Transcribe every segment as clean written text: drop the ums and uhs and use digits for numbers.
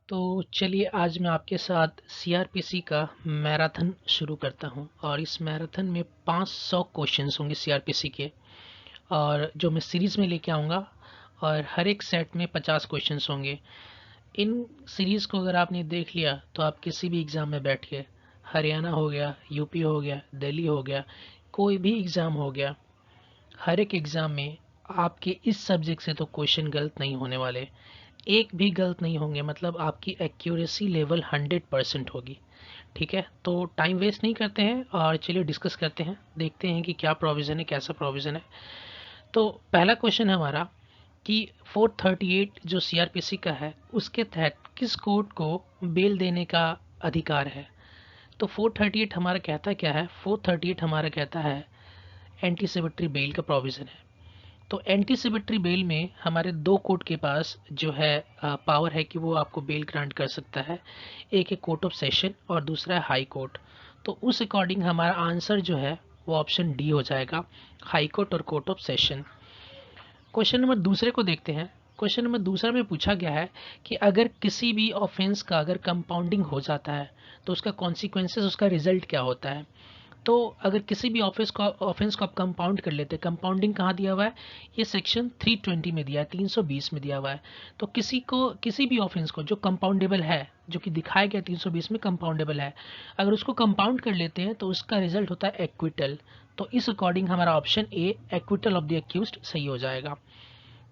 तो चलिए आज मैं आपके साथ सीआरपीसी का मैराथन शुरू करता हूं और इस मैराथन में 500 क्वेश्चंस होंगे सीआरपीसी के और जो मैं सीरीज़ में लेके आऊँगा और हर एक सेट में 50 क्वेश्चंस होंगे। इन सीरीज़ को अगर आपने देख लिया तो आप किसी भी एग्ज़ाम में बैठ के हरियाणा हो गया, यूपी हो गया, दिल्ली हो गया, कोई भी एग्ज़ाम हो गया, हर एक एग्ज़ाम में आपके इस सब्जेक्ट से तो क्वेश्चन गलत नहीं होने वाले। एक भी गलत नहीं होंगे मतलब आपकी एक्यूरेसी लेवल 100% होगी। ठीक है, तो टाइम वेस्ट नहीं करते हैं और चलिए डिस्कस करते हैं, देखते हैं कि क्या प्रोविज़न है, कैसा प्रोविज़न है। तो पहला क्वेश्चन है हमारा कि 438 जो सीआरपीसी का है उसके तहत किस कोर्ट को बेल देने का अधिकार है। तो 438 हमारा कहता क्या है, 438 हमारा कहता है एंटीसिपेटरी बेल का प्रोविज़न है। तो एंटीसिपेटरी बेल में हमारे दो कोर्ट के पास जो है पावर है कि वो आपको बेल ग्रांट कर सकता है। एक है कोर्ट ऑफ सेशन और दूसरा है हाई कोर्ट। तो उस अकॉर्डिंग हमारा आंसर जो है वो ऑप्शन डी हो जाएगा, हाई कोर्ट और court of session. Question number दूसरे को देखते हैं। क्वेश्चन नंबर दूसरा में पूछा गया है कि अगर किसी भी ऑफेंस का अगर कंपाउंडिंग हो जाता है तो उसका कॉन्सिक्वेंसेस, उसका रिजल्ट क्या होता है। तो अगर किसी भी ऑफेंस को आप कंपाउंड कर लेते हैं, कंपाउंडिंग कहाँ दिया हुआ है, ये सेक्शन 320 में दिया है, 320 में दिया हुआ है। तो किसी भी ऑफेंस को जो कंपाउंडेबल है, जो कि दिखाया गया 320 में कंपाउंडेबल है, अगर उसको कंपाउंड कर लेते हैं तो उसका रिजल्ट होता है एक्विटल। तो इस अकॉर्डिंग हमारा option A acquittal of the accused सही हो जाएगा।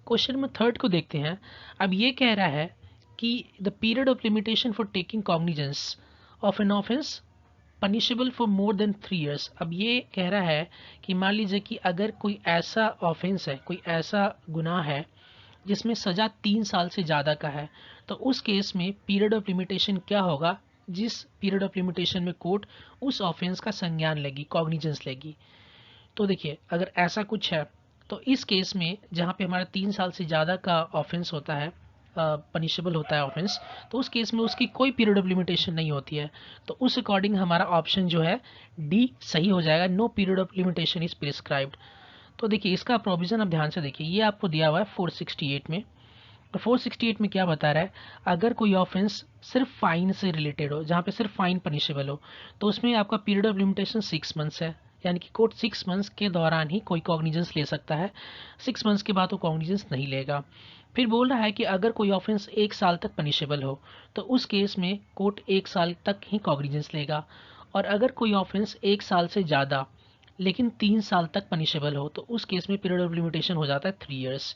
क्वेश्चन नंबर थर्ड को देखते हैं। अब ये कह रहा है कि the period of limitation for taking cognizance of an offence punishable for more than 3 years। अब ये कह रहा है कि मान लीजिए कि अगर कोई ऐसा ऑफेंस है, कोई ऐसा गुनाह है जिसमें सज़ा 3 साल से ज़्यादा का है, तो उस केस में पीरियड ऑफ लिमिटेशन क्या होगा, जिस पीरियड ऑफ लिमिटेशन में कोर्ट उस ऑफेंस का संज्ञान लेगी, कॉग्निजेंस लेगी। तो देखिए अगर ऐसा कुछ है तो इस केस में जहाँ पे हमारा 3 साल से ज़्यादा का ऑफेंस होता है, पनिशेबल होता है ऑफेंस, तो उस केस में उसकी कोई पीरियड ऑफ लिमिटेशन नहीं होती है। तो उस अकॉर्डिंग हमारा ऑप्शन जो है डी सही हो जाएगा, no period of limitation is prescribed. तो देखिए इसका प्रोविज़न आप ध्यान से देखिए, ये आपको दिया हुआ है 468 में। तो 468 में क्या बता रहा है, अगर कोई ऑफेंस सिर्फ फाइन से रिलेटेड हो, जहाँ पे सिर्फ फाइन पनिशेबल हो, तो उसमें आपका पीरियड ऑफ लिमिटेशन 6 मंथ्स है। यानी कि कोर्ट 6 मंथ्स के दौरान ही कोई कॉग्निजेंस ले सकता है, 6 मंथ्स के बाद वो कॉग्निजेंस नहीं लेगा। फिर बोल रहा है कि अगर कोई ऑफेंस 1 साल तक पनिशेबल हो तो उस केस में कोर्ट 1 साल तक ही कॉग्निजेंस लेगा। और अगर कोई ऑफेंस 1 साल से ज़्यादा लेकिन 3 साल तक पनिशेबल हो तो उस केस में पीरियड ऑफ लिमिटेशन हो जाता है 3 years।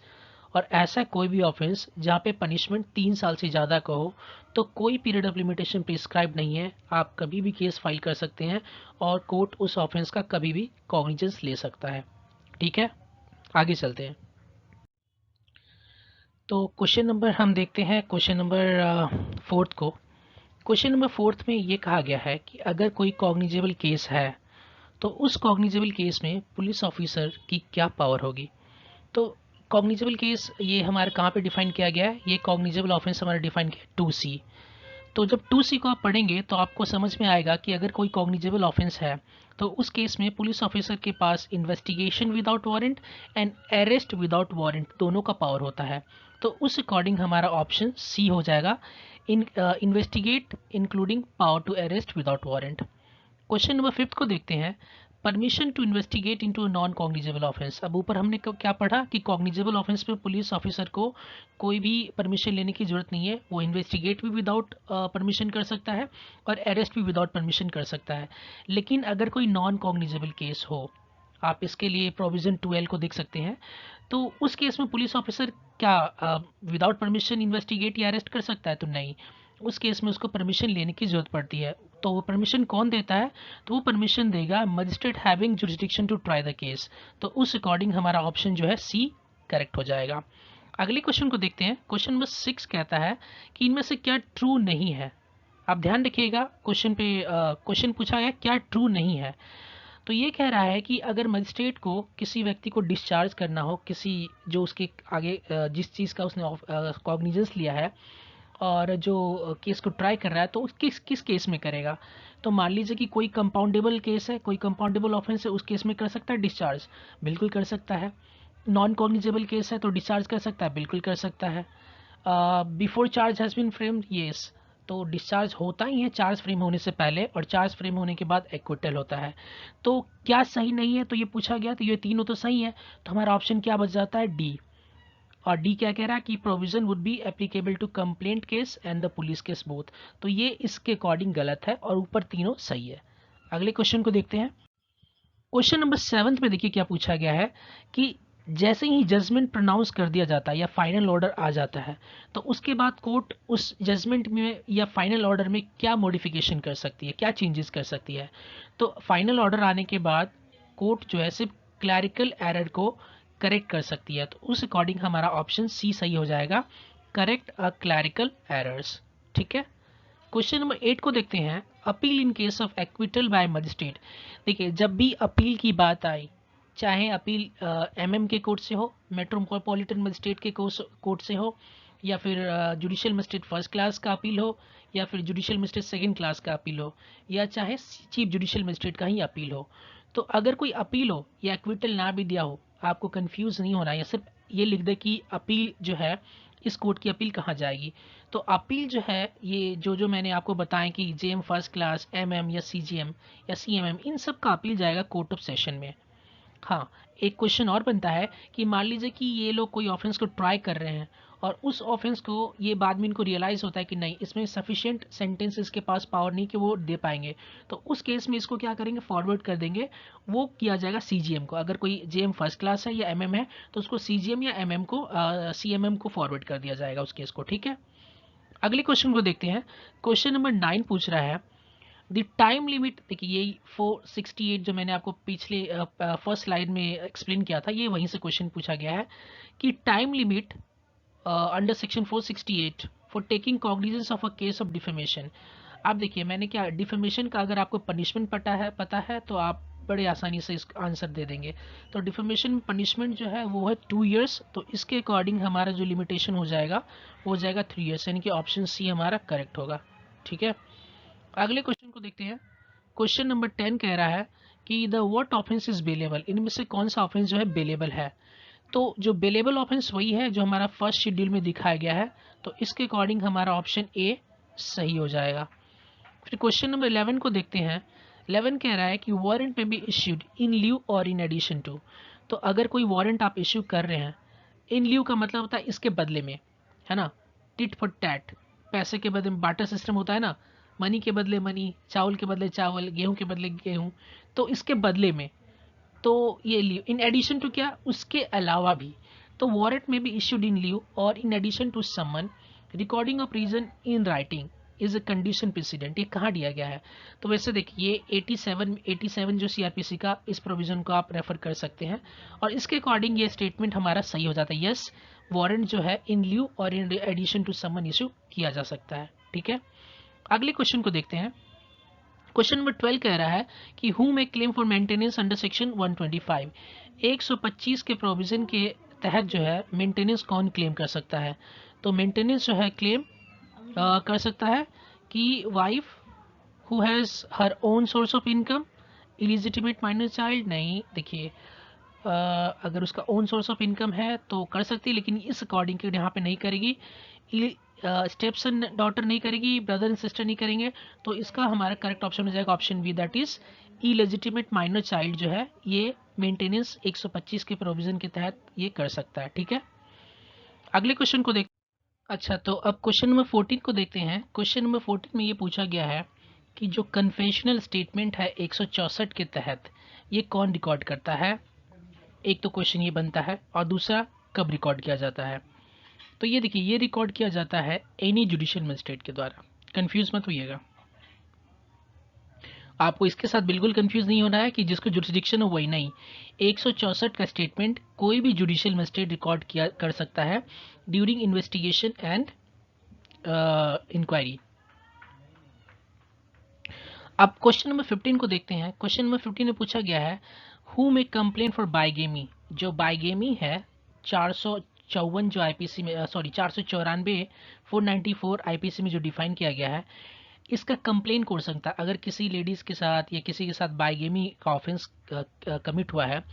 और ऐसा कोई भी ऑफेंस जहाँ पे पनिशमेंट 3 साल से ज़्यादा का हो तो कोई पीरियड ऑफ लिमिटेशन प्रिस्क्राइब नहीं है, आप कभी भी केस फाइल कर सकते हैं और कोर्ट उस ऑफेंस का कभी भी कॉग्निजेंस ले सकता है। ठीक है, आगे चलते हैं। तो क्वेश्चन नंबर हम देखते हैं, क्वेश्चन नंबर फोर्थ को। क्वेश्चन नंबर फोर्थ में ये कहा गया है कि अगर कोई कॉग्निजेबल केस है तो उस कॉग्निजेबल केस में पुलिस ऑफिसर की क्या पावर होगी। तो कॉग्निजेबल केस ये हमारे कहाँ पे डिफाइन किया गया है, ये कॉग्निजेबल ऑफेंस हमारा डिफाइन किया है 2C। तो जब 2C को आप पढ़ेंगे तो आपको समझ में आएगा कि अगर कोई कॉग्निजेबल ऑफेंस है तो उस केस में पुलिस ऑफिसर के पास investigation without warrant and arrest without warrant दोनों का पावर होता है। तो उस अकॉर्डिंग हमारा ऑप्शन सी हो जाएगा, investigate including power to arrest without warrant. Question number fifth को देखते हैं। Permission to investigate into a non cognizable offence. अब ऊपर हमने क्या पढ़ा कि कॉग्निजेबल ऑफेंस में पुलिस ऑफिसर को कोई भी परमिशन लेने की जरूरत नहीं है, वो इन्वेस्टिगेट भी विदाउट परमिशन कर सकता है और अरेस्ट भी विदाउट परमिशन कर सकता है। लेकिन अगर कोई नॉन कॉग्निजेबल केस हो, आप इसके लिए प्रोविजन 12 को देख सकते हैं, तो उस केस में पुलिस ऑफिसर क्या विदाउट परमिशन इन्वेस्टिगेट या अरेस्ट कर सकता है, तो नहीं। उस केस में उसको परमिशन लेने की ज़रूरत पड़ती है। तो वो परमिशन कौन देता है, तो वो परमिशन देगा magistrate having jurisdiction to try the case. तो उस अकॉर्डिंग हमारा ऑप्शन जो है सी करेक्ट हो जाएगा। अगले क्वेश्चन को देखते हैं। क्वेश्चन नंबर 6 कहता है कि इनमें से क्या ट्रू नहीं है। आप ध्यान रखिएगा, क्वेश्चन पे क्वेश्चन पूछा गया क्या ट्रू नहीं है। तो ये कह रहा है कि अगर मजिस्ट्रेट को किसी व्यक्ति को डिस्चार्ज करना हो, किसी जो उसके आगे जिस चीज़ का उसने कॉग्निजेंस लिया है और जो केस को ट्राई कर रहा है, तो किस किस केस में करेगा। तो मान लीजिए कि कोई कंपाउंडेबल केस है, कोई कंपाउंडेबल ऑफेंस है, उस केस में कर सकता है डिस्चार्ज, बिल्कुल कर सकता है। नॉन कॉग्निजेबल केस है तो डिस्चार्ज कर सकता है, बिल्कुल कर सकता है। Before charge has been framed, yes, तो डिस्चार्ज होता ही है चार्ज फ्रेम होने से पहले, और चार्ज फ्रेम होने के बाद एक्विटल होता है। तो क्या सही नहीं है, तो ये पूछा गया, तो ये तीनों तो सही है, तो हमारा ऑप्शन क्या बच जाता है, डी। और डी क्या कह रहा है कि provision would be applicable to complaint case and the police case both, तो ये इसके अकॉर्डिंग गलत है, और ऊपर तीनों सही है। अगले क्वेश्चन को देखते हैं। क्वेश्चन नंबर 7 में देखिए क्या पूछा गया है कि जैसे ही जजमेंट प्रोनाउंस कर दिया जाता है या फाइनल ऑर्डर आ जाता है, तो उसके बाद कोर्ट उस जजमेंट में या फाइनल ऑर्डर में क्या मॉडिफिकेशन कर सकती है, क्या चेंजेस कर सकती है। तो फाइनल ऑर्डर आने के बाद कोर्ट जो है सिर्फ क्लैरिकल एरर को करेक्ट कर सकती है, तो उस अकॉर्डिंग हमारा ऑप्शन सी सही हो जाएगा, करेक्ट अ क्लैरिकल एरर्स। ठीक है, क्वेश्चन नंबर 8 को देखते हैं। Appeal in case of acquittal by magistrate. देखिए, जब भी अपील की बात आई, चाहे अपील एमएम के कोर्ट से हो, मेट्रोपॉलिटन मजिस्ट्रेट के कोर्ट से हो, या फिर जुडिशियल मजिस्ट्रेट फर्स्ट क्लास का अपील हो, या फिर जुडिशियल मजिस्ट्रेट सेकंड क्लास का अपील हो, या चाहे चीफ जुडिशियल मजिस्ट्रेट का ही अपील हो, तो अगर कोई अपील हो या एक्विटल ना भी दिया हो, आपको कंफ्यूज नहीं होना, या सिर्फ ये लिख दे कि अपील जो है इस कोर्ट की अपील कहाँ जाएगी। तो अपील जो है, ये जो मैंने आपको बताएं कि जेएम फर्स्ट क्लास, एमएम या सीजीएम या सीएमएम, इन सब का अपील जाएगा कोर्ट ऑफ सेशन में। हाँ, एक क्वेश्चन और बनता है कि मान लीजिए कि ये लोग कोई ऑफेंस को ट्राई कर रहे हैं, और उस ऑफेंस को ये बाद में इनको रियलाइज़ होता है कि नहीं, इसमें सफिशिएंट सेंटेंस इसके पास पावर नहीं कि वो दे पाएंगे, तो उस केस में इसको क्या करेंगे, फॉरवर्ड कर देंगे, वो किया जाएगा सीजीएम को। अगर कोई जेएम फर्स्ट क्लास है या एमएम है, तो उसको सीजीएम या एमएम को सीएमएम को फॉरवर्ड कर दिया जाएगा उस केस को। ठीक है, अगले क्वेश्चन को देखते हैं। क्वेश्चन नंबर 9 पूछ रहा है द टाइम लिमिट। देखिए, ये 468 जो मैंने आपको पिछले फर्स्ट स्लाइड में एक्सप्लेन किया था, ये वहीं से क्वेश्चन पूछा गया है कि time limit under section 468 for taking cognizance of a case of defamation. आप देखिए, मैंने क्या, डिफेमेशन का अगर आपको पनिशमेंट पता है तो आप बड़े आसानी से इस आंसर दे देंगे। तो डिफेमेशन पनिशमेंट जो है वो है 2 इयर्स, तो इसके अकॉर्डिंग हमारा जो लिमिटेशन हो जाएगा वो हो जाएगा 3 इयर्स, यानी कि ऑप्शन सी हमारा करेक्ट होगा। ठीक है, अगले क्वेश्चन को देखते हैं। क्वेश्चन नंबर 10 कह रहा है कि the what offence is bailable, इनमें से कौन सा ऑफेंस जो है बेलेबल है। तो जो बेलेबल ऑफेंस वही है जो हमारा फर्स्ट शेड्यूल में दिखाया गया है, तो इसके अकॉर्डिंग हमारा ऑप्शन ए सही हो जाएगा। फिर क्वेश्चन नंबर 11 को देखते हैं। 11 कह रहा है कि वारंट में बी इश्यूड इन ल्यू और इन एडिशन टू। तो अगर कोई वारंट आप इश्यू कर रहे हैं, इन ल्यू का मतलब होता है इसके बदले में, है ना, टिट फॉर टैट, पैसे के बदले में बाटर सिस्टम होता है ना, मनी के बदले मनी, चावल के बदले चावल, गेहूं के बदले गेहूं, तो इसके बदले में, तो ये लीव इन एडिशन टू क्या, उसके अलावा भी। तो वारंट में भी इश्यूड इन लीव और in addition to summon, recording of reason in writing is a condition precedent, ये कहाँ दिया गया है। तो वैसे देखिए 87 जो सीआरपीसी का, इस प्रोविजन को आप रेफर कर सकते हैं, और इसके अकॉर्डिंग ये स्टेटमेंट हमारा सही हो जाता है। यस, वारंट जो है इन ल्यू और in addition to summon issue किया जा सकता है। ठीक है, अगले क्वेश्चन को देखते हैं। क्वेश्चन नंबर 12 कह रहा है कि who may claim for maintenance under section 125। 125 के प्रोविजन के तहत जो है मेंटेनेंस कौन क्लेम कर सकता है। तो मेंटेनेंस जो है क्लेम कर सकता है कि wife who has her own source of income, illegitimate minor child, नहीं, देखिए अगर उसका ओन सोर्स ऑफ इनकम है तो कर सकती है, लेकिन इस अकॉर्डिंग यहाँ पे नहीं करेगी। स्टेप्सन डॉटर नहीं करेगी, ब्रदर एंड सिस्टर नहीं करेंगे, तो इसका हमारा करेक्ट ऑप्शन हो जाएगा option B, that is illegitimate minor child जो है ये मेंटेनेंस 125 के प्रोविजन के तहत ये कर सकता है। ठीक है, अगले क्वेश्चन को देख। अच्छा, तो अब क्वेश्चन नंबर 14 को देखते हैं। क्वेश्चन नंबर 14 में ये पूछा गया है कि जो कन्फेशनल स्टेटमेंट है 164 के तहत, ये कौन रिकॉर्ड करता है। एक तो क्वेश्चन ये बनता है, और दूसरा कब रिकॉर्ड किया जाता है। तो ये देखिए, ये रिकॉर्ड किया जाता है एनी जुडिशियल मजिस्ट्रेट के द्वारा, कंफ्यूज मत होइएगा। आपको इसके साथ बिल्कुल कंफ्यूज नहीं होना है कि जिसको जुरिस्डिक्शन हो वही नहीं। 164 का स्टेटमेंट कोई भी जुडिशियल मजिस्ट्रेट रिकॉर्ड किया कर सकता है ड्यूरिंग इन्वेस्टिगेशन एंड इंक्वायरी। अब क्वेश्चन नंबर 15 को देखते हैं। क्वेश्चन नंबर 15 में पूछा गया है who may complain for bigamy. जो बाइगेमी है 454 जो आईपीसी में, सॉरी 494 494 आईपीसी में जो डिफाइन किया गया है, इसका कंप्लेन कौन सकता है। अगर किसी लेडीज़ के साथ या किसी के साथ बाइगेमी का ऑफेंस कमिट हुआ है,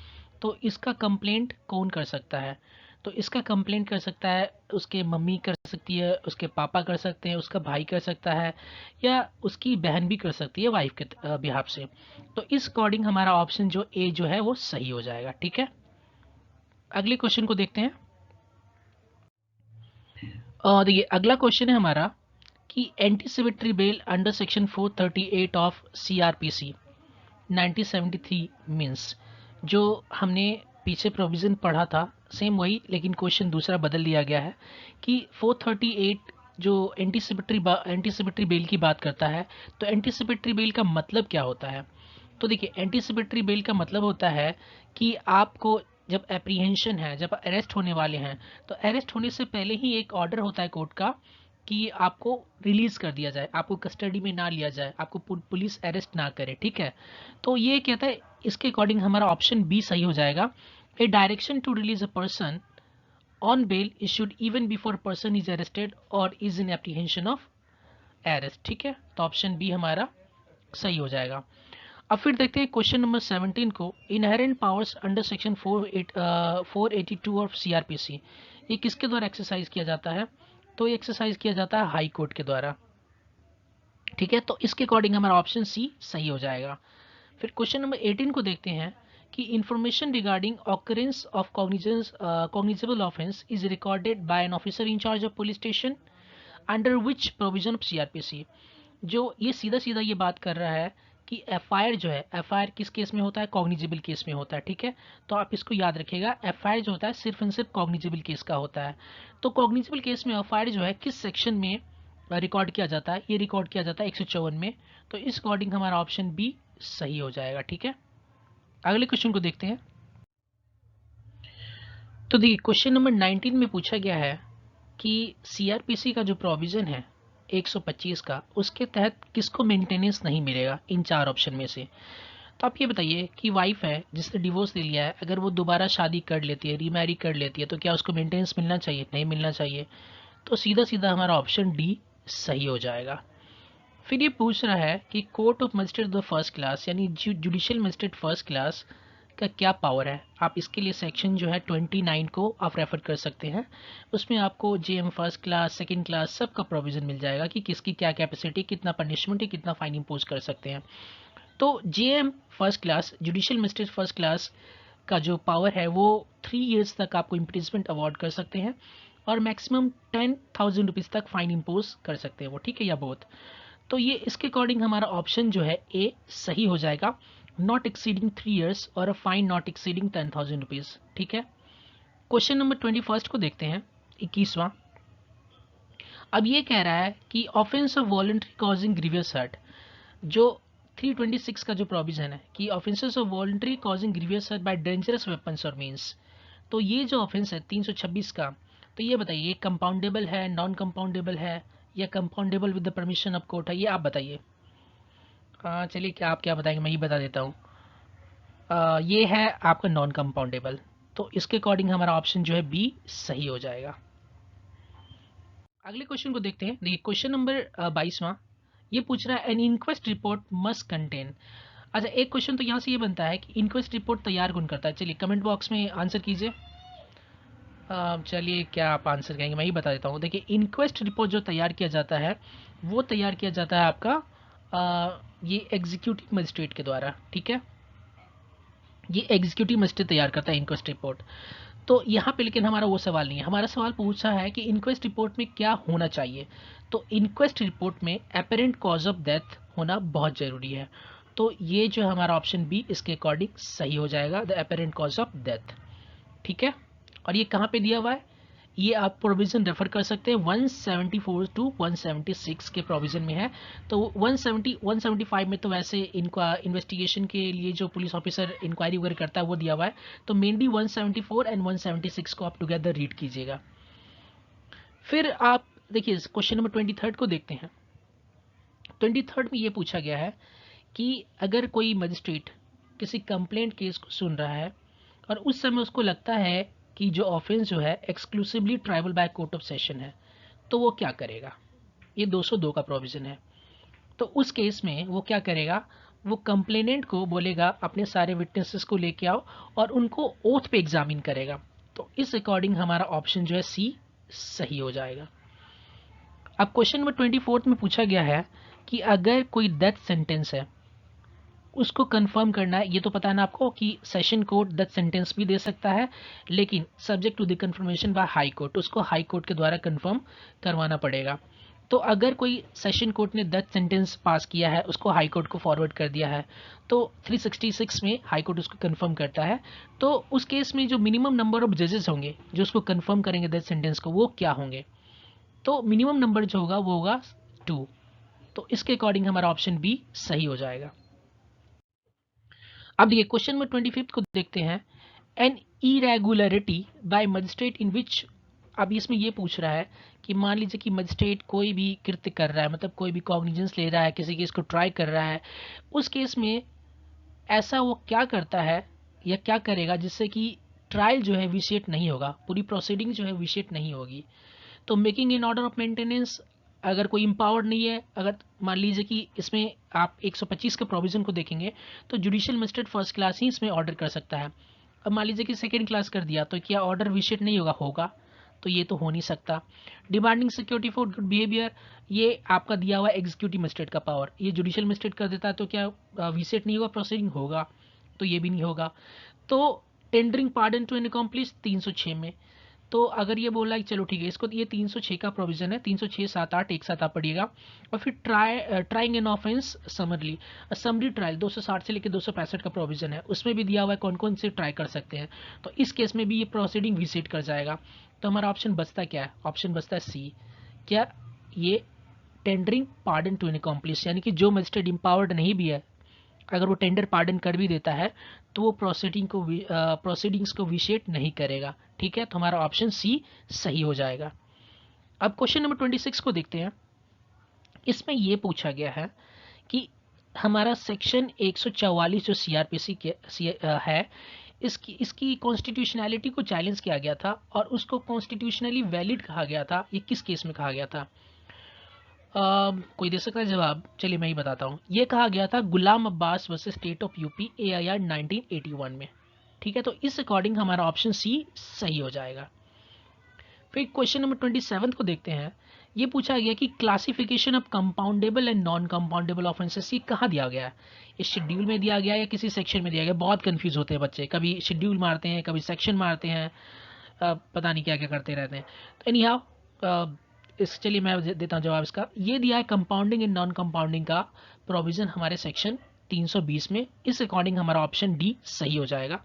तो इसका कंप्लेंट कौन कर सकता है। तो इसका कंप्लेंट कर सकता है, उसके मम्मी कर सकती है, उसके पापा कर सकते हैं, उसका भाई कर सकता है, या उसकी बहन भी कर सकती है वाइफ के बिहाफ से। तो इस अकॉर्डिंग हमारा ऑप्शन जो ए जो है वो सही हो जाएगा। ठीक है, अगले क्वेश्चन को देखते हैं। देखिए अगला क्वेश्चन है हमारा कि anticipatory bail under section 438 of CrPC 1973 means, जो हमने पीछे प्रोविज़न पढ़ा था सेम वही, लेकिन क्वेश्चन दूसरा बदल दिया गया है कि 438 जो एंटीसिपेटरी बेल की बात करता है, तो एंटीसिपेटरी बेल का मतलब क्या होता है? तो देखिए एंटीसिपेटरी बेल का मतलब होता है कि आपको जब एप्रीहेंशन है, जब अरेस्ट होने वाले हैं, तो अरेस्ट होने से पहले ही एक ऑर्डर होता है कोर्ट का कि आपको रिलीज़ कर दिया जाए, आपको कस्टडी में ना लिया जाए, आपको पुलिस अरेस्ट ना करे। ठीक है, तो ये कहता है, इसके अकॉर्डिंग हमारा ऑप्शन बी सही हो जाएगा। A direction to release a person on bail issued even before person is arrested और is in apprehension of arrest. ठीक है, तो ऑप्शन बी हमारा सही हो जाएगा। अब फिर देखते हैं क्वेश्चन नंबर 17 को। Inherent powers under section 482 of CrPC, ये किसके द्वारा एक्सरसाइज किया जाता है? तो ये एक्सरसाइज किया जाता है हाई कोर्ट के द्वारा। ठीक है, तो इसके अकॉर्डिंग हमारा ऑप्शन सी सही हो जाएगा। फिर क्वेश्चन नंबर 18 को देखते हैं कि information regarding occurrence of cognizable offence is recorded by an officer in charge of police station under which provision of CrPC. जो ये सीधा सीधा ये बात कर रहा है कि एफआईआर जो है, एफआईआर किस केस में होता है? कॉग्निजेबल केस में होता है। ठीक है, तो आप इसको याद रखिएगा, एफआईआर जो होता है सिर्फ एंड सिर्फ कॉग्निजेबल केस का होता है। तो कॉग्निजेबल केस में एफआईआर जो है किस सेक्शन में रिकॉर्ड किया जाता है? ये रिकॉर्ड किया जाता है 154 में। तो इस अकॉर्डिंग हमारा ऑप्शन बी सही हो जाएगा। ठीक है, अगले क्वेश्चन को देखते हैं। तो देखिए क्वेश्चन नंबर 19 में पूछा गया है कि सीआरपीसी का जो प्रोविज़न है 125 का, उसके तहत किसको मेंटेनेंस नहीं मिलेगा इन चार ऑप्शन में से? तो आप ये बताइए कि वाइफ है जिसने डिवोर्स ले लिया है, अगर वो दोबारा शादी कर लेती है, रीमैरी कर लेती है, तो क्या उसको मेंटेनेंस मिलना चाहिए? नहीं मिलना चाहिए। तो सीधा सीधा हमारा ऑप्शन डी सही हो जाएगा। फिर ये पूछ रहा है कि court of magistrate the first class यानी जुडिशियल मजिस्ट्रेट फर्स्ट क्लास का क्या पावर है? आप इसके लिए सेक्शन जो है 29 को आप रेफर कर सकते हैं। उसमें आपको JM first class, second class सब का प्रोविज़न मिल जाएगा कि किसकी क्या कैपेसिटी, कितना पनिशमेंट है, कितना फाइन इम्पोज कर सकते हैं। तो JM first class, judicial magistrate first class का जो पावर है वो 3 ईयर्स तक आपको इम्प्रिजमेंट अवार्ड कर सकते हैं और मैक्सिमम 10,000 रुपीज़ तक फाइन इम्पोज कर सकते हैं वो। ठीक है, या बहुत। तो ये इसके अकॉर्डिंग हमारा ऑप्शन जो है ए सही हो जाएगा, नॉट एक्सीडिंग 3 ईयर्स और a fine not exceeding 10,000 rupees. ठीक है, क्वेश्चन नंबर 21 को देखते हैं, 21वां। अब ये कह रहा है कि offence of voluntary causing grievous hurt, जो 326 का जो प्रोविजन है कि offences of voluntary causing grievous hurt by dangerous weapons or means, तो ये जो ऑफेंस है 326 का, तो ये बताइए ये कंपाउंडेबल है, नॉन कंपाउंडेबल है, या compoundable with the permission of court है? ये आप बताइए। चलिए, क्या आप क्या बताएंगे, मैं ही बता देता हूँ। ये है आपका नॉन कंपाउंडेबल, तो इसके अकॉर्डिंग हमारा ऑप्शन जो है बी सही हो जाएगा। अगले क्वेश्चन को देखते हैं। देखिए क्वेश्चन नंबर 22वां, ये पूछ रहा है an inquest report must contain. अच्छा, एक क्वेश्चन तो यहाँ से ये बनता है कि इंक्वेस्ट रिपोर्ट तैयार कौन करता है? चलिए कमेंट बॉक्स में आंसर कीजिए। चलिए, क्या आप आंसर कहेंगे, मैं ही बता देता हूँ। देखिए इंक्वेस्ट रिपोर्ट जो तैयार किया जाता है वो तैयार किया जाता है आपका ये एग्जीक्यूटिव मजिस्ट्रेट के द्वारा। ठीक है, ये एग्जीक्यूटिव मजिस्ट्रेट तैयार करता है इंक्वेस्ट रिपोर्ट। तो यहाँ पे लेकिन हमारा वो सवाल नहीं है, हमारा सवाल पूछा है कि इंक्वेस्ट रिपोर्ट में क्या होना चाहिए। तो इंक्वेस्ट रिपोर्ट में एपरेंट कॉज ऑफ डेथ होना बहुत ज़रूरी है। तो ये जो हमारा ऑप्शन बी इसके अकॉर्डिंग सही हो जाएगा, the apparent cause of death. ठीक है, और ये कहाँ पे दिया हुआ है? ये आप प्रोविज़न रेफर कर सकते हैं 174 टू 176 के प्रोविज़न में है। तो 175 में तो वैसे इनका इन्वेस्टिगेशन के लिए जो पुलिस ऑफिसर इंक्वायरी वगैरह करता है वो दिया हुआ है। तो मेनली 174 एंड 176 को आप टुगेदर रीड कीजिएगा। फिर आप देखिए क्वेश्चन नंबर 23 को देखते हैं। 23 में ये पूछा गया है कि अगर कोई मजिस्ट्रेट किसी कंप्लेंट केस को सुन रहा है और उस समय उसको लगता है कि जो ऑफेंस जो है exclusively tribal by court of session है, तो वो क्या करेगा? ये 202 का प्रोविज़न है। तो उस केस में वो क्या करेगा? वो कंप्लेनेंट को बोलेगा अपने सारे विटनेसेस को लेके आओ और उनको ओथ पे एग्जामिन करेगा। तो इस अकॉर्डिंग हमारा ऑप्शन जो है सी सही हो जाएगा। अब क्वेश्चन नंबर 24 में पूछा गया है कि अगर कोई डेथ सेंटेंस है उसको कंफर्म करना है। ये तो पता है ना आपको कि सेशन कोर्ट डेथ सेंटेंस भी दे सकता है, लेकिन subject to the confirmation by high court, उसको हाई कोर्ट के द्वारा कंफर्म करवाना पड़ेगा। तो अगर कोई सेशन कोर्ट ने डेथ सेंटेंस पास किया है, उसको हाई कोर्ट को फॉरवर्ड कर दिया है, तो 366 में हाई कोर्ट उसको कंफर्म करता है। तो उस केस में जो मिनिमम नंबर ऑफ जजेस होंगे जो उसको कंफर्म करेंगे डेथ सेंटेंस को, वो क्या होंगे? तो मिनिमम नंबर जो होगा वो होगा 2। तो इसके अकॉर्डिंग हमारा ऑप्शन बी सही हो जाएगा। अब देखिए क्वेश्चन नंबर 25 को देखते हैं। एन इरेगुलरिटी बाय मजिस्ट्रेट इन विच, अब इसमें ये पूछ रहा है कि मान लीजिए कि मजिस्ट्रेट कोई भी कृत्य कर रहा है, मतलब कोई भी कॉग्निजेंस ले रहा है, किसी केस को ट्राई कर रहा है, उस केस में ऐसा वो क्या करता है या क्या करेगा जिससे कि ट्रायल जो है विशिएट नहीं होगा, पूरी प्रोसीडिंग जो है विशिएट नहीं होगी। तो making in order of maintenance, अगर कोई इम्पावर्ड नहीं है, अगर मान लीजिए कि इसमें आप 125 के प्रोविजन को देखेंगे तो जुडिशियल मजिस्ट्रेट फर्स्ट क्लास ही इसमें ऑर्डर कर सकता है। अब मान लीजिए कि सेकेंड क्लास कर दिया तो क्या ऑर्डर विशिएट नहीं होगा? होगा। तो ये तो हो नहीं सकता। Demanding security for good behaviour, ये आपका दिया हुआ एग्जीक्यूटिव मजिस्ट्रेट का पावर, ये जुडिशियल मजिस्ट्रेट कर देता है तो क्या विशिएट नहीं होगा? प्रोसीडिंग होगा। तो ये भी नहीं होगा। तो tendering pardon to an accomplice 306 में, तो अगर ये बोला कि चलो ठीक है, इसको ये 306 का प्रोविजन है, 306, 7, 8 एक साथ आप पढ़िएगा। और फिर trying an offence समरली, summary trial 260 से लेकर 265 का प्रोविजन है, उसमें भी दिया हुआ है कौन कौन से ट्राई कर सकते हैं। तो इस केस में भी ये प्रोसीडिंग विजिट कर जाएगा। तो हमारा ऑप्शन बचता क्या है? ऑप्शन बचता है सी। क्या? ये tendering pardon to an accomplice, यानी कि जो मजिस्ट्रेट इम्पावर्ड नहीं भी है, अगर वो टेंडर पार्डन कर भी देता है तो वो प्रोसीडिंग्स को विशिएट नहीं करेगा। ठीक है, तो हमारा ऑप्शन सी सही हो जाएगा। अब क्वेश्चन नंबर 26 को देखते हैं। इसमें ये पूछा गया है कि हमारा सेक्शन 144 जो सीआरपीसी के है, इसकी कॉन्स्टिट्यूशनैलिटी को चैलेंज किया गया था और उसको कॉन्स्टिट्यूशनली वैलिड कहा गया था। ये किस केस में कहा गया था? कोई दे सकता है जवाब? चलिए मैं ही बताता हूँ। ये कहा गया था Ghulam Abbas versus state of UP AIR 1981 में। ठीक है, तो इस अकॉर्डिंग हमारा ऑप्शन सी सही हो जाएगा। फिर क्वेश्चन नंबर 27 को देखते हैं। ये पूछा गया कि classification of compoundable and non compoundable offences ये कहाँ दिया गया है? इस शेड्यूल में दिया गया या किसी सेक्शन में दिया गया? बहुत कंफ्यूज होते हैं बच्चे, कभी शेड्यूल मारते हैं, कभी सेक्शन मारते हैं, पता नहीं क्या क्या करते रहते हैं। तो एनी हाउ इस चलिए मैं देता हूँ जवाब इसका। ये दिया है कंपाउंडिंग एंड नॉन कंपाउंडिंग का प्रोविजन हमारे सेक्शन 320 में। इस अकॉर्डिंग हमारा ऑप्शन डी सही हो जाएगा।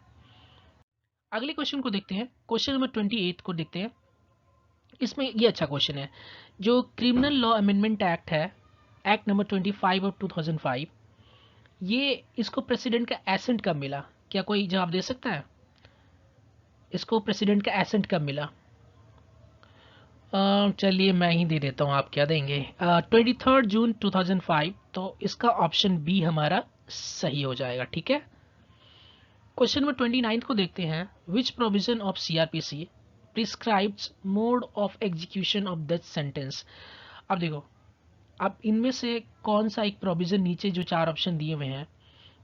अगले क्वेश्चन को देखते हैं। क्वेश्चन नंबर 28 को देखते हैं। इसमें ये अच्छा क्वेश्चन है। जो क्रिमिनल लॉ अमेंडमेंट एक्ट है, एक्ट नंबर 25 ऑफ 2005, ये इसको प्रेसिडेंट का एसेंट कब मिला? क्या कोई जवाब दे सकता है? इसको प्रेसिडेंट का एसेंट कब मिला? चलिए मैं ही दे देता हूँ, आप क्या देंगे? 23 जून 2005। तो इसका ऑप्शन बी हमारा सही हो जाएगा। ठीक है, क्वेश्चन नंबर 29 को देखते हैं। विच provision of CrPC prescribes mode of execution of death sentence? अब देखो, अब इनमें से कौन सा एक प्रोविजन, नीचे जो 4 ऑप्शन दिए हुए हैं,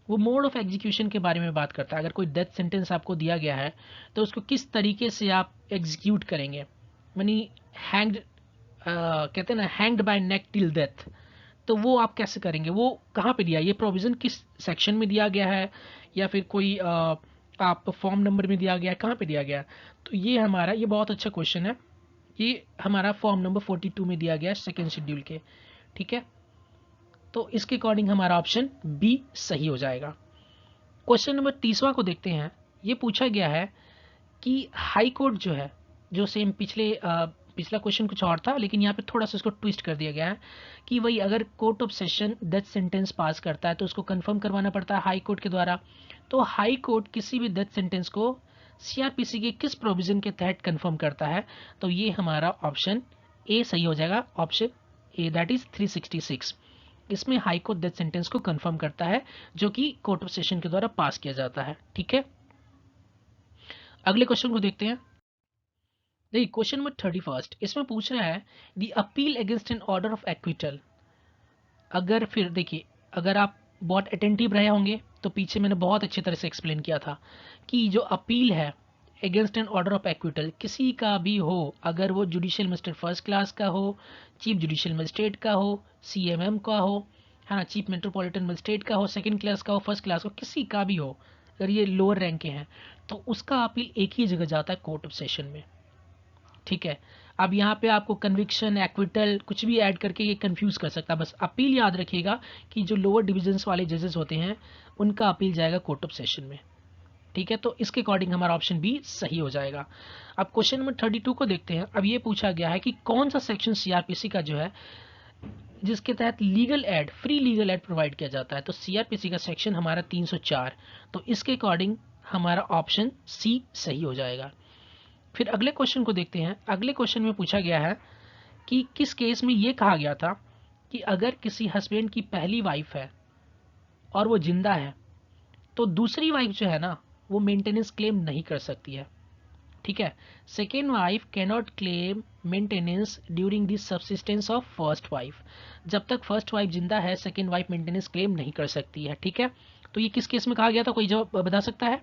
वो मोड ऑफ एग्जीक्यूशन के बारे में बात करता है। अगर कोई डेथ सेंटेंस आपको दिया गया है तो उसको किस तरीके से आप एग्जीक्यूट करेंगे, यानी हैंग्ड, कहते हैं ना, हैंग्ड बाय नेक टिल डेथ, तो वो आप कैसे करेंगे? वो कहाँ पे दिया है? ये प्रोविज़न किस सेक्शन में दिया गया है, या फिर कोई आप फॉर्म नंबर में दिया गया है, कहाँ पे दिया गया है? तो ये हमारा, ये बहुत अच्छा क्वेश्चन है। ये हमारा फॉर्म नंबर 42 में दिया गया है, सेकेंड शेड्यूल के। ठीक है, तो इसके अकॉर्डिंग हमारा ऑप्शन बी सही हो जाएगा। क्वेश्चन नंबर 30वां को देखते हैं। ये पूछा गया है कि हाई कोर्ट जो है, जो सेम पिछला क्वेश्चन कुछ और था, लेकिन यहाँ पे थोड़ा सा इसको ट्विस्ट कर दिया गया है कि वही अगर court of session death sentence pass करता है तो उसको कंफर्म करवाना पड़ता है हाई कोर्ट के द्वारा। तो हाई कोर्ट किसी भी डेथ सेंटेंस को सीआरपीसी के किस प्रोविजन के तहत कंफर्म करता है? तो ये हमारा ऑप्शन ए सही हो जाएगा। Option A, that is 366। इसमें हाई कोर्ट डेथ सेंटेंस को कंफर्म करता है जो कि कोर्ट ऑफ सेशन के द्वारा पास किया जाता है। ठीक है, अगले क्वेश्चन को देखते हैं। देखिए क्वेश्चन नंबर 31, इसमें पूछ रहा है the appeal against an order of acquittal. अगर फिर देखिए, अगर आप बहुत अटेंटिव रहे होंगे तो पीछे मैंने बहुत अच्छी तरह से एक्सप्लेन किया था कि जो अपील है against an order of acquittal, किसी का भी हो, अगर वो जुडिशियल मजिस्ट्रेट फर्स्ट क्लास का हो, चीफ जुडिशियल मजिस्ट्रेट का हो, सीएमएम का हो, है ना, चीफ मेट्रोपॉलिटन मजिस्ट्रेट का हो, सेकंड क्लास का हो, फर्स्ट क्लास का हो, किसी का भी हो, अगर ये लोअर रैंक के हैं तो उसका अपील एक ही जगह जाता है, कोर्ट ऑफ सेशन में। ठीक है, अब यहाँ पे आपको कन्विक्शन, एक्विटल कुछ भी ऐड करके ये कंफ्यूज कर सकता है, बस अपील याद रखिएगा कि जो लोअर डिविजन्स वाले जजेस होते हैं उनका अपील जाएगा कोर्ट ऑफ सेशन में। ठीक है, तो इसके अकॉर्डिंग हमारा ऑप्शन बी सही हो जाएगा। अब क्वेश्चन नंबर 32 को देखते हैं। अब ये पूछा गया है कि कौन सा सेक्शन सीआरपीसी का जो है जिसके तहत legal aid, free legal aid provide किया जाता है, तो सीआरपीसी का सेक्शन हमारा 304, तो इसके अकॉर्डिंग हमारा ऑप्शन सी सही हो जाएगा। फिर अगले क्वेश्चन को देखते हैं। अगले क्वेश्चन में पूछा गया है कि किस केस में ये कहा गया था कि अगर किसी हस्बैंड की पहली वाइफ है और वो जिंदा है तो दूसरी वाइफ जो है ना वो मेंटेनेंस क्लेम नहीं कर सकती है। ठीक है, second wife can not claim maintenance during the subsistence of first wife, जब तक फर्स्ट वाइफ जिंदा है सेकेंड वाइफ मेंटेनेंस क्लेम नहीं कर सकती है। ठीक है, तो ये किस केस में कहा गया था, कोई जवाब बता सकता है?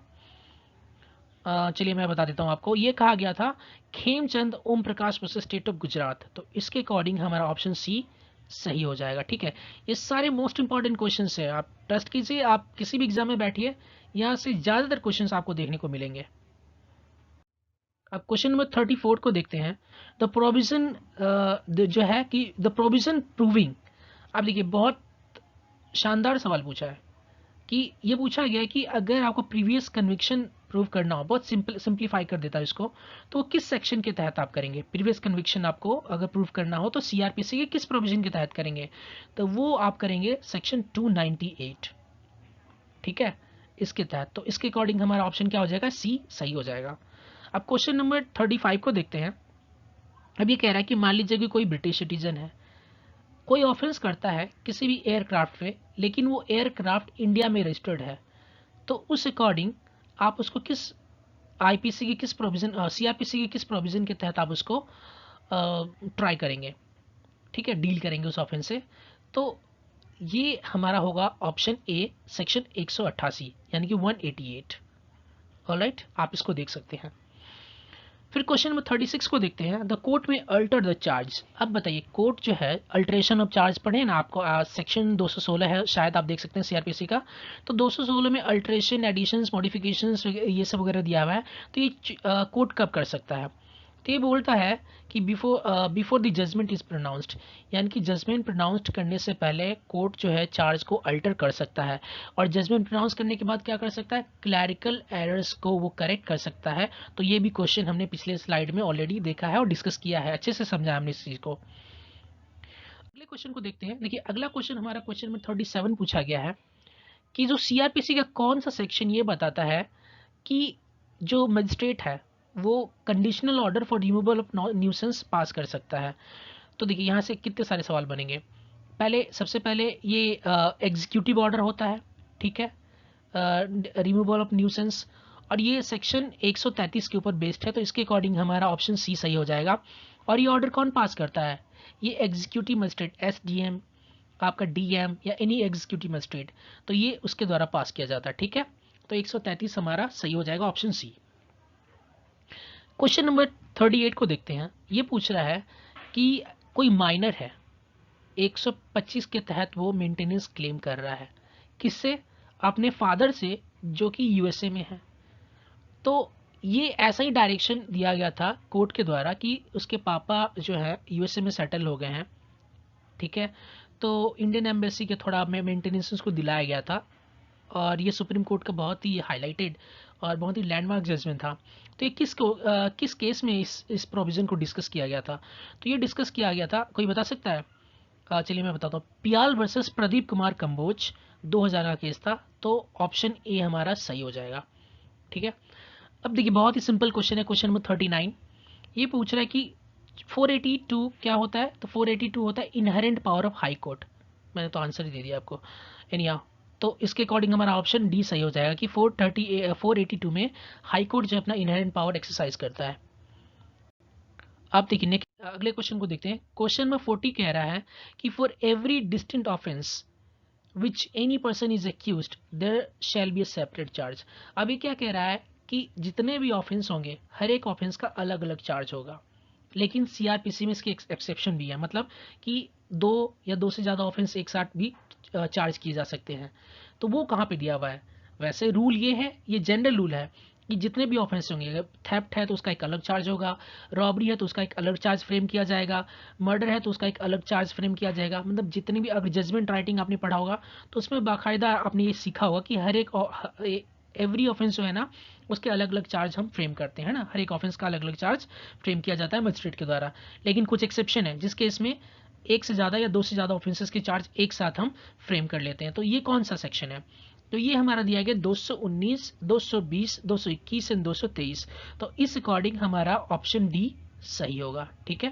चलिए मैं बता देता हूँ आपको। ये कहा गया था Khemchand Om Prakash versus state of Gujarat, तो इसके अकॉर्डिंग हमारा ऑप्शन सी सही हो जाएगा। ठीक है, ये सारे मोस्ट इंपॉर्टेंट क्वेश्चन है, आप ट्रस्ट कीजिए, आप किसी भी एग्जाम में बैठिए, यहाँ से ज़्यादातर क्वेश्चन आपको देखने को मिलेंगे। अब क्वेश्चन नंबर 34 को देखते हैं। द प्रोविजन जो है कि द प्रोविजन प्रूविंग, आप देखिए बहुत शानदार सवाल पूछा है कि ये पूछा गया है कि अगर आपको प्रीवियस कन्विक्शन प्रूव करना हो, बहुत सिंपलीफाई कर देता है इसको, तो किस सेक्शन के तहत आप करेंगे? प्रीवियस कन्विक्शन आपको अगर प्रूव करना हो तो सीआरपीसी के किस प्रोविजन के तहत करेंगे? तो वो आप करेंगे सेक्शन 298। ठीक है, इसके तहत, तो इसके अकॉर्डिंग हमारा ऑप्शन क्या हो जाएगा? सी सही हो जाएगा। अब क्वेश्चन नंबर 35 को देखते हैं। अब ये कह रहा है कि मान लीजिए कि कोई ब्रिटिश सिटीजन है, कोई ऑफेंस करता है किसी भी एयरक्राफ्ट पे, लेकिन वो एयरक्राफ्ट इंडिया में रजिस्टर्ड है, तो उस अकॉर्डिंग आप उसको किस आईपीसी की किस प्रोविजन, सीआरपीसी की किस प्रोविजन के तहत आप उसको ट्राई करेंगे? ठीक है, डील करेंगे उस ऑफेंस से। तो ये हमारा होगा ऑप्शन ए, सेक्शन 188 यानी कि 188। ऑलराइट, आप इसको देख सकते हैं। फिर क्वेश्चन नंबर 36 को देखते हैं। द कोर्ट में अल्टर द चार्ज। अब बताइए, कोर्ट जो है अल्टरेशन ऑफ चार्ज पढ़े ना आपको, सेक्शन 216 है, शायद आप देख सकते हैं सीआरपीसी का, तो 216 में अल्टरेशन, एडिशंस, मॉडिफिकेशंस ये सब वगैरह दिया हुआ है। तो ये कोर्ट कब कर सकता है? तो ये बोलता है कि before the judgment is pronounced, यानी कि जजमेंट प्रोनाउंस्ड करने से पहले कोर्ट जो है चार्ज को अल्टर कर सकता है, और जजमेंट प्रोनाउंस करने के बाद क्या कर सकता है? क्लैरिकल एरर्स को वो करेक्ट कर सकता है। तो ये भी क्वेश्चन हमने पिछले स्लाइड में ऑलरेडी देखा है और डिस्कस किया है, अच्छे से समझा हमने इस चीज़ को। अगले क्वेश्चन को देखते हैं। देखिए अगला क्वेश्चन हमारा क्वेश्चन में 37 पूछा गया है कि जो सीआरपीसी का कौन सा सेक्शन ये बताता है कि जो मजिस्ट्रेट है वो conditional order for removal of nuisance pass कर सकता है? तो देखिए यहाँ से कितने सारे सवाल बनेंगे। सबसे पहले ये एग्जीक्यूटिव ऑर्डर होता है, ठीक है, रिमूवल ऑफ न्यूसेंस, और ये सेक्शन 133 के ऊपर बेस्ड है, तो इसके अकॉर्डिंग हमारा ऑप्शन सी सही हो जाएगा। और ये ऑर्डर कौन पास करता है? ये एग्जीक्यूटिव मजिस्ट्रेट, एसडीएम, आपका डीएम या एनी एग्जीक्यूटिव मजिस्ट्रेट, तो ये उसके द्वारा पास किया जाता है। ठीक है, तो 133 हमारा सही हो जाएगा, ऑप्शन सी। क्वेश्चन नंबर 38 को देखते हैं। ये पूछ रहा है कि कोई माइनर है, 125 के तहत वो मेंटेनेंस क्लेम कर रहा है, किससे? अपने फादर से, जो कि यूएसए में है। तो ये ऐसा ही डायरेक्शन दिया गया था कोर्ट के द्वारा कि उसके पापा जो है यूएसए में सेटल हो गए हैं। ठीक है, तो इंडियन एम्बेसी के थोड़ा मेंटेनेंस को दिलाया गया था, और ये सुप्रीम कोर्ट का बहुत ही हाईलाइटेड और बहुत ही लैंडमार्क जजमेंट था। तो ये किस केस में इस प्रोविज़न को डिस्कस किया गया था? तो ये डिस्कस किया गया था, कोई बता सकता है? चलिए मैं बताता हूँ। पियाल वर्सेस प्रदीप कुमार कंबोज 2000 का केस था, तो ऑप्शन ए हमारा सही हो जाएगा। ठीक है, अब देखिए बहुत ही सिंपल क्वेश्चन है। क्वेश्चन नंबर 39 ये पूछ रहा है कि 482 क्या होता है? तो 482 होता है inherent power of high court. मैंने तो आंसर ही दे दिया आपको। एनी तो इसके अकॉर्डिंग हमारा ऑप्शन डी सही हो जाएगा कि 482 में हाई कोर्ट जो अपना इनहेरेंट पावर एक्सरसाइज करता है। आप देखिए अगले क्वेश्चन को देखते हैं। क्वेश्चन नंबर 40 कह रहा है कि for every distinct offence which any person is accused there shall be a separate charge. अब ये क्या कह रहा है कि जितने भी ऑफेंस होंगे हर एक ऑफेंस का अलग अलग चार्ज होगा, लेकिन सीआरपीसी में इसकी एक्सेप्शन भी है, मतलब कि 2 या 2 से ज़्यादा ऑफेंस एक साथ भी चार्ज किए जा सकते हैं। तो वो कहाँ पे दिया हुआ है? वैसे रूल ये है, ये जनरल रूल है कि जितने भी ऑफेंस होंगे, अगर थेफ्ट है तो उसका एक अलग चार्ज होगा, रॉबरी है तो उसका एक अलग चार्ज फ्रेम किया जाएगा, मर्डर है तो उसका एक अलग चार्ज फ्रेम किया जाएगा। मतलब जितनी भी, अगर जजमेंट राइटिंग आपने पढ़ा होगा तो उसमें बाकायदा आपने ये सीखा होगा कि हर एक एवरी ऑफेंस जो है ना उसके अलग अलग चार्ज हम फ्रेम करते हैं ना, हर एक ऑफेंस का अलग अलग चार्ज फ्रेम किया जाता है मजिस्ट्रेट के द्वारा। लेकिन कुछ एक्सेप्शन है जिस केस में एक से ज़्यादा या 2 से ज़्यादा ऑफेंसेस के चार्ज एक साथ हम फ्रेम कर लेते हैं। तो ये कौन सा सेक्शन है? तो ये हमारा दिया गया 219, 220, 221 एंड 223। तो इस अकॉर्डिंग हमारा ऑप्शन डी सही होगा। ठीक है,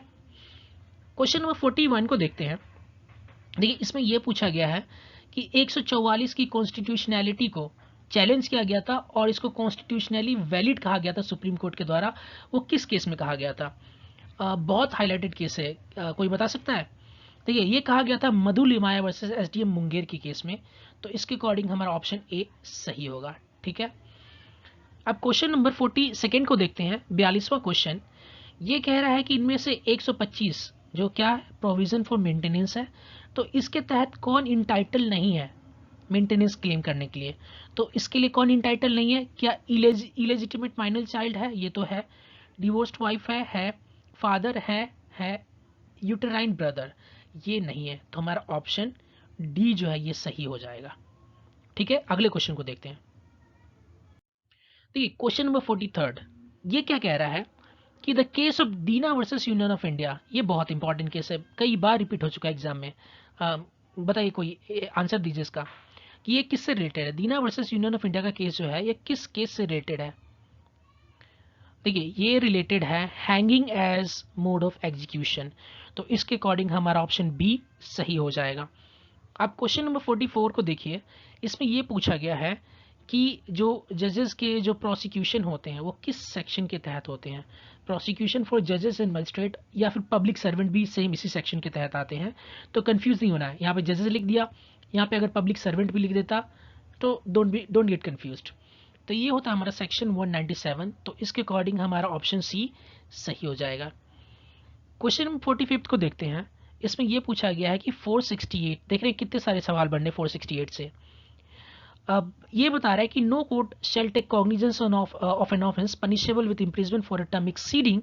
क्वेश्चन नंबर 41 को देखते हैं। देखिए इसमें यह पूछा गया है कि 144 की कॉन्स्टिट्यूशनैलिटी को चैलेंज किया गया था और इसको कॉन्स्टिट्यूशनली वैलिड कहा गया था सुप्रीम कोर्ट के द्वारा। वो किस केस में कहा गया था? बहुत हाईलाइटेड केस है, कोई बता सकता है? देखिए ये कहा गया था मधु लिमाया वर्सेस एसडीएम मुंगेर की केस में। तो इसके अकॉर्डिंग हमारा ऑप्शन ए सही होगा। ठीक है, अब क्वेश्चन नंबर 42 को देखते हैं। 42वां क्वेश्चन ये कह रहा है कि इनमें से 125 जो क्या है, प्रोविजन फॉर मेंटेनेंस है, तो इसके तहत कौन इंटाइटल नहीं है मेंटेनेंस क्लेम करने के लिए? तो इसके लिए कौन इंटाइटल नहीं है? क्या इलेजिटिमेट माइनर चाइल्ड है? ये तो है। डिवोर्स्ड वाइफ है, फादर है यूटेराइन ब्रदर, ये नहीं है। तो हमारा ऑप्शन डी जो है ये सही हो जाएगा। ठीक है, अगले क्वेश्चन को देखते हैं। देखिए क्वेश्चन नंबर 43 ये क्या कह रहा है कि the case of Dina versus union of India, ये बहुत इंपॉर्टेंट केस है, कई बार रिपीट हो चुका है एग्जाम में। बताइए कोई आंसर दीजिए इसका कि ये किससे रिलेटेड है? दीना वर्सेस यूनियन ऑफ इंडिया का केस जो है ये किस केस से रिलेटेड है? देखिए ये रिलेटेड है hanging as mode of execution. तो इसके अकॉर्डिंग हमारा ऑप्शन बी सही हो जाएगा। आप क्वेश्चन नंबर 44 को देखिए। इसमें ये पूछा गया है कि जो जजेस के जो प्रोसिक्यूशन होते हैं वो किस सेक्शन के तहत होते हैं? प्रोसिक्यूशन फॉर जजेस एंड मजिस्ट्रेट या फिर पब्लिक सर्वेंट भी सेम इसी सेक्शन के तहत आते हैं। तो कंफ्यूज नहीं होना है, यहाँ पे जजेस लिख दिया, यहाँ पे अगर पब्लिक सर्वेंट भी लिख देता तो डोंट गेट कंफ्यूज्ड। तो ये होता है हमारा सेक्शन 197। तो इसके अकॉर्डिंग हमारा ऑप्शन सी सही हो जाएगा। क्वेश्चन नंबर 45 को देखते हैं। इसमें यह पूछा गया है कि 468, देख रहे हैं कितने सारे सवाल बनने 468 से। अब ये बता रहा है कि no court shall take cognizance of an offence punishable with imprisonment for a term exceeding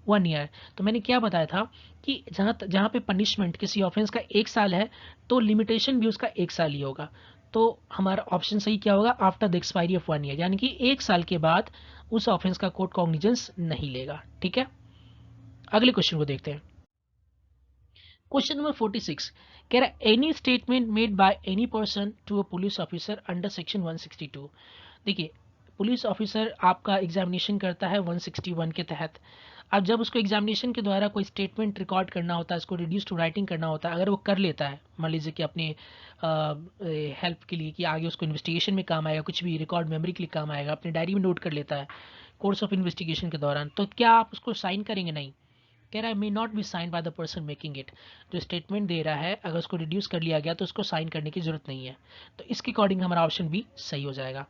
1 year. तो मैंने क्या बताया था कि जहाँ पे पनिशमेंट किसी ऑफेंस का 1 साल है तो लिमिटेशन भी उसका 1 साल ही होगा। तो हमारा ऑप्शन सही क्या होगा? After the expiry of 1 year, यानी कि 1 साल के बाद उस ऑफेंस का कोर्ट कॉग्निजेंस नहीं लेगा। ठीक है, अगले क्वेश्चन को देखते हैं। क्वेश्चन नंबर 46 कह रहा है any statement made by any person to a police officer under section 162। देखिए पुलिस ऑफिसर आपका एग्जामिनेशन करता है 161 के तहत। अब जब उसको एग्जामिनेशन के द्वारा कोई स्टेटमेंट रिकॉर्ड करना होता है, उसको रिड्यूस टू राइटिंग करना होता है, अगर वो कर लेता है, मान लीजिए कि अपने हेल्प के लिए कि आगे उसको इन्वेस्टिगेशन में काम आएगा, कुछ भी रिकॉर्ड मेमोरी के लिए काम आएगा, अपनी डायरी में नोट कर लेता है कोर्स ऑफ इन्वेस्टिगेशन के दौरान, तो क्या आप उसको साइन करेंगे? नहीं। कह रहा है may not be signed by the person making it. जो स्टेटमेंट दे रहा है अगर उसको रिड्यूस कर लिया गया तो उसको साइन करने की जरूरत नहीं है। तो इसके अकॉर्डिंग हमारा ऑप्शन बी सही हो जाएगा।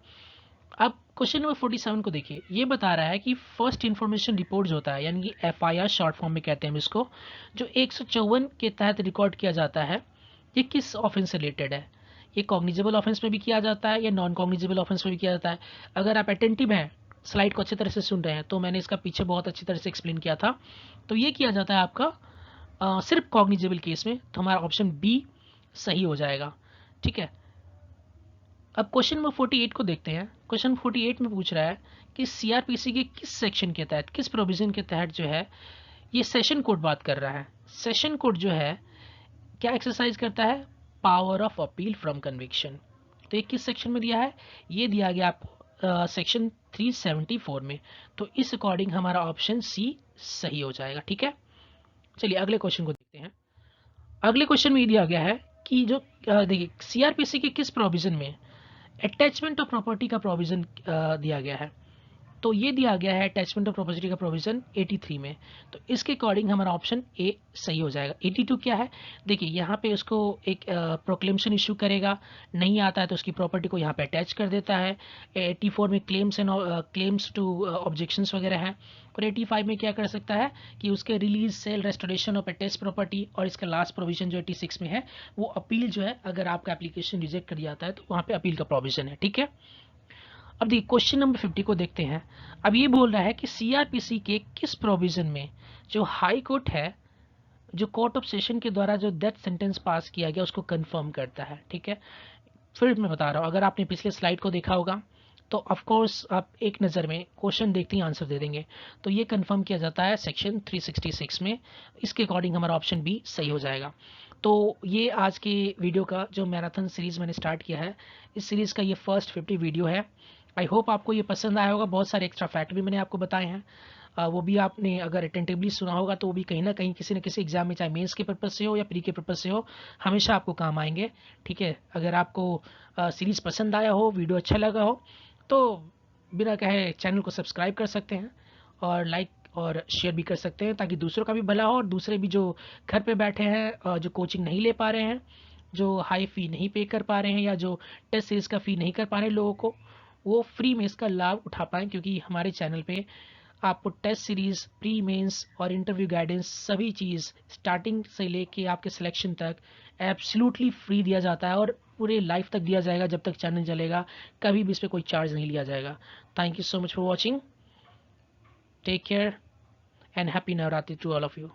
अब क्वेश्चन नंबर 47 को देखिए। ये बता रहा है कि फर्स्ट इन्फॉर्मेशन रिपोर्ट जो होता है, यानी कि FIR शॉर्ट फॉर्म में कहते हैं हम इसको, जो 154 के तहत रिकॉर्ड किया जाता है, ये किस ऑफेंस से रिलेटेड है? ये कॉग्निजेबल ऑफेंस में भी किया जाता है या नॉन कॉग्निजेबल ऑफेंस में भी किया जाता है? अगर आप अटेंटिव हैं, स्लाइड को अच्छी तरह से सुन रहे हैं, तो मैंने इसका पीछे बहुत अच्छी तरह से एक्सप्लेन किया था। तो ये किया जाता है आपका सिर्फ कॉग्निजेबल केस में। तो हमारा ऑप्शन बी सही हो जाएगा। ठीक है, अब क्वेश्चन नंबर 48 को देखते हैं। क्वेश्चन 48 में पूछ रहा है कि CRPC के किस सेक्शन के तहत, किस प्रोविजन के तहत जो है ये सेशन कोर्ट बात कर रहा है। सेशन कोर्ट जो है क्या एक्सरसाइज करता है? Power of appeal from conviction. तो ये किस सेक्शन में दिया है? ये दिया गया आपको सेक्शन 374 में। तो इस अकॉर्डिंग हमारा ऑप्शन सी सही हो जाएगा। ठीक है, चलिए अगले क्वेश्चन को देखते हैं। अगले क्वेश्चन में ये दिया गया है कि जो देखिए CRPC के किस प्रोविजन में अटैचमेंट ऑफ प्रॉपर्टी का प्रोविजन दिया गया है। तो ये दिया गया है अटैचमेंट ऑफ प्रॉपर्टी का प्रोविजन 83 में, तो इसके अकॉर्डिंग हमारा ऑप्शन ए सही हो जाएगा। 82 क्या है, देखिए यहाँ पे उसको एक प्रोक्लेमेशन इशू करेगा, नहीं आता है तो उसकी प्रॉपर्टी को यहाँ पे अटैच कर देता है। 84 में क्लेम्स टू ऑब्जेक्शंस वगैरह हैं, और 85 में क्या कर सकता है कि उसके release, sale, restoration of attached property, और इसका लास्ट प्रोविजन जो 86 में है वो अपील जो है, अगर आपका एप्लीकेशन रिजेक्ट कर जाता है तो वहाँ पे अपील का प्रोविजन है। ठीक है, अब देखिए क्वेश्चन नंबर 50 को देखते हैं। अब ये बोल रहा है कि सीआरपीसी के किस प्रोविजन में जो हाई कोर्ट है, जो कोर्ट ऑफ सेशन के द्वारा जो डेथ सेंटेंस पास किया गया उसको कंफर्म करता है। ठीक है, फिर मैं बता रहा हूँ, अगर आपने पिछले स्लाइड को देखा होगा तो ऑफ कोर्स आप एक नज़र में क्वेश्चन देखते ही आंसर दे देंगे। तो ये कंफर्म किया जाता है सेक्शन 366 में, इसके अकॉर्डिंग हमारा ऑप्शन बी सही हो जाएगा। तो ये आज की वीडियो का जो मैराथन सीरीज़ मैंने स्टार्ट किया है, इस सीरीज़ का ये फर्स्ट 50 वीडियो है। आई होप आपको ये पसंद आया होगा। बहुत सारे एक्स्ट्रा फैक्ट भी मैंने आपको बताए हैं, वो भी आपने अगर अटेंटिवली सुना होगा तो वो भी कहीं ना कहीं किसी न किसी एग्जाम में, चाहे मेंस के पर्पज़ से हो या प्री के पर्पज़ से हो, हमेशा आपको काम आएंगे। ठीक है, अगर आपको सीरीज़ पसंद आया हो, वीडियो अच्छा लगा हो, तो बिना कहे चैनल को सब्सक्राइब कर सकते हैं और लाइक और शेयर भी कर सकते हैं, ताकि दूसरों का भी भला हो और दूसरे भी जो घर पे बैठे हैं, जो कोचिंग नहीं ले पा रहे हैं, जो हाई फ़ी नहीं पे कर पा रहे हैं, या जो टेस्ट सीरीज़ का फ़ी नहीं कर पा रहे लोगों को, वो फ्री में इसका लाभ उठा पाएँ। क्योंकि हमारे चैनल पे आपको टेस्ट सीरीज़, प्री मेंस और इंटरव्यू गाइडेंस सभी चीज़ स्टार्टिंग से लेके आपके सिलेक्शन तक एब्सोल्युटली फ्री दिया जाता है, और पूरे लाइफ तक दिया जाएगा जब तक चैनल चलेगा। कभी भी इस पर कोई चार्ज नहीं लिया जाएगा। Thank you so much for watching, take care and happy Navratri to all of you.